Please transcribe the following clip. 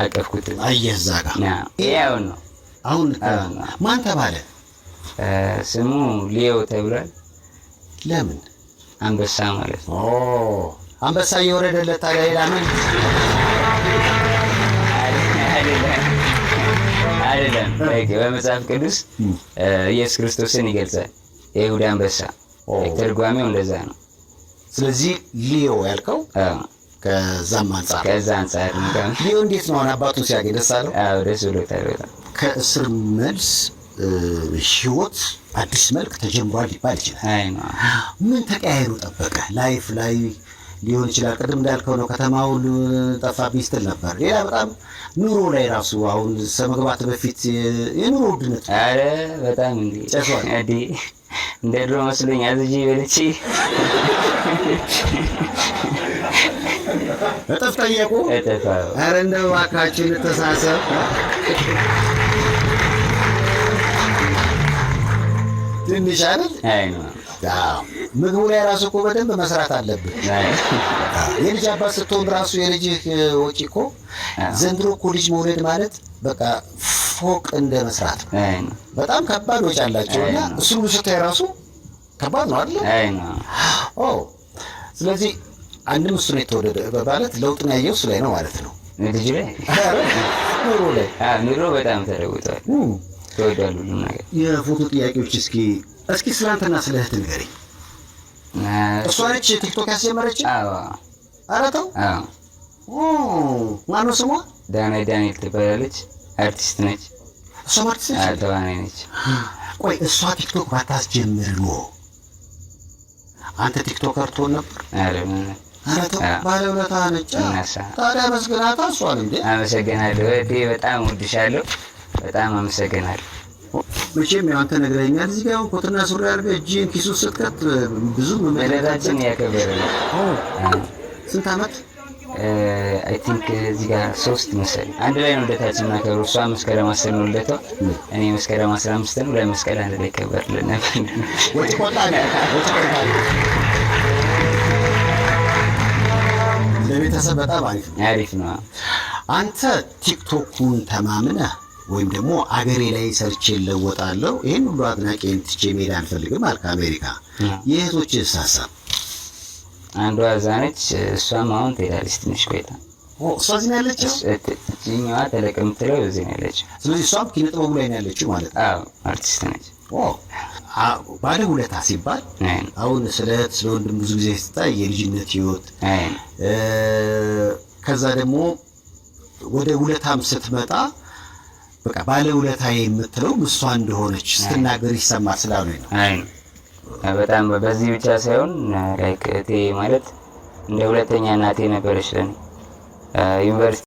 አቀፍኩት። አየህ እዛ ጋር ያው ነው። አሁን ማን ተባለ? ስሙ ሊዮ ተብሏል። ለምን? አንበሳ ማለት ነው። አንበሳ እየወረደለት ታዲያ ሌላ ምን? አይደለም። በመጽሐፍ ቅዱስ ኢየሱስ ክርስቶስን ይገልጻል። የይሁዳ አንበሳ ትርጓሜው እንደዛ ነው። ስለዚህ ሊዮ ያልከው ከዛም አንጻር ሊዮ እንዴት ነው አባቱን ሲያገኝ ደስ አለው? አዎ ደስ ብሎታል በጣም። ከእስር መልስ ህይወት አዲስ መልክ ተጀምሯል ሊባል ይችላል። አይ ነው። ምን ተቀያይሮ ጠበቀ? ላይፍ ላይ ሊሆን ይችላል። ቅድም እንዳልከው ነው ከተማው ጠፋብኝ ስትል ነበር። ሌላ በጣም ኑሮ ላይ ራሱ አሁን ከመግባት በፊት የኑሮ ውድነት አረ በጣም እንዴ ጨሷል እንዴ እንደ ድሮ መስሎኝ አዝጂ በልቼ እጥፍ ጠየቁ። አረ እንደው እባካችሁ እንተሳሰብ። ትንሽ አይደል? አይ ነው። ምግቡ ላይ ራሱ እኮ በደንብ መስራት አለብን። የልጅ አባት ስትሆን ራሱ የልጅህ ወጪ እኮ ዘንድሮ እኮ ልጅ መውለድ ማለት በቃ ፎቅ እንደ መስራት ነው። በጣም ከባድ ወጪ አላቸው እና እሱን ስታይ ራሱ ከባድ ነው አይደል? አይ ነው። ስለዚህ አንድም እሱ ነው የተወደደ ማለት ለውጥን ያየው እሱ ላይ ነው ማለት ነው። ልጅ ላይ ኑሮ ላይ ኑሮ በጣም ተለውጧል። ተወዷል ሁሉም ነገር። የፎቶ ጥያቄዎች እስኪ ስላንተና ስለ እህት ንገረኝ። እሷ ነች ቲክቶክ ያስጀመረች? አዎ። ኧረ ተው። አዎ። ማነው ስሟ? ዳንኤል ትባላለች። አርቲስት ነች። እሷም አርቲስት ነች? ተዋናይ ነች። ቆይ እሷ ቲክቶክ ባታስጀምር ኖሮ አንተ ቲክቶከር ትሆን ነበር? ኧረ ተው። ባለውለታ ነች። ታዲያ መስገናታ እሷን እንዴ። አመሰግናለሁ እህቴ፣ በጣም ወድሻለሁ። በጣም አመሰግናለሁ። መቼም ያው አንተ ነግረኛል። እዚህ ጋር ኮትና ሱሪ አድርገህ እጅን ኪሱ ስትከት ብዙ መለታችን ያከበረ ነው። ስንት ዓመት? አይ ቲንክ እዚህ ጋር 3 መሰለኝ። አንድ ላይ ነው ልደታችን እናከብረው። እሷ መስከረም 10 ነው ልደቷ፣ እኔ መስከረም 15 ነው። ለመስቀል አንድ ላይ ይከበርልን ነበር። ወጪ ቆጣቢ ለቤተሰብ በጣም አሪፍ ነው። አንተ ቲክቶኩን ተማምነህ ወይም ደግሞ አገሬ ላይ ሰርቼ እለወጣለሁ ይሄን ሁሉ አድናቂን ትቼ መሄድ አልፈልግም አልክ አሜሪካ። የእህቶችህስ ሀሳብ? አንዷ እዛ ነች፣ እሷም አሁን ትሄዳለች ትንሽ ቆይታ። እሷ እዚህ ነው ያለችው? እኛዋ ተለቅ የምትለው እዚህ ነው ያለችው። ስለዚህ እሷም ኪነ ጥበቡ ላይ ነው ያለችው ማለት ነው? አዎ አርቲስት ነች። ባለ ውለታ ሲባል አሁን ስለ እህት ስለ ወንድም ብዙ ጊዜ ስታይ የልጅነት ህይወት፣ ከዛ ደግሞ ወደ ውለታም ስትመጣ በቃ ባለ ውለታ የምትለው እሷ እንደሆነች ስትናገር ይሰማል ስላሉኝ ነው። አይ በጣም በዚህ ብቻ ሳይሆን ላይክ እህቴ ማለት እንደ ሁለተኛ እናቴ ነበረች ለኔ። ዩኒቨርሲቲ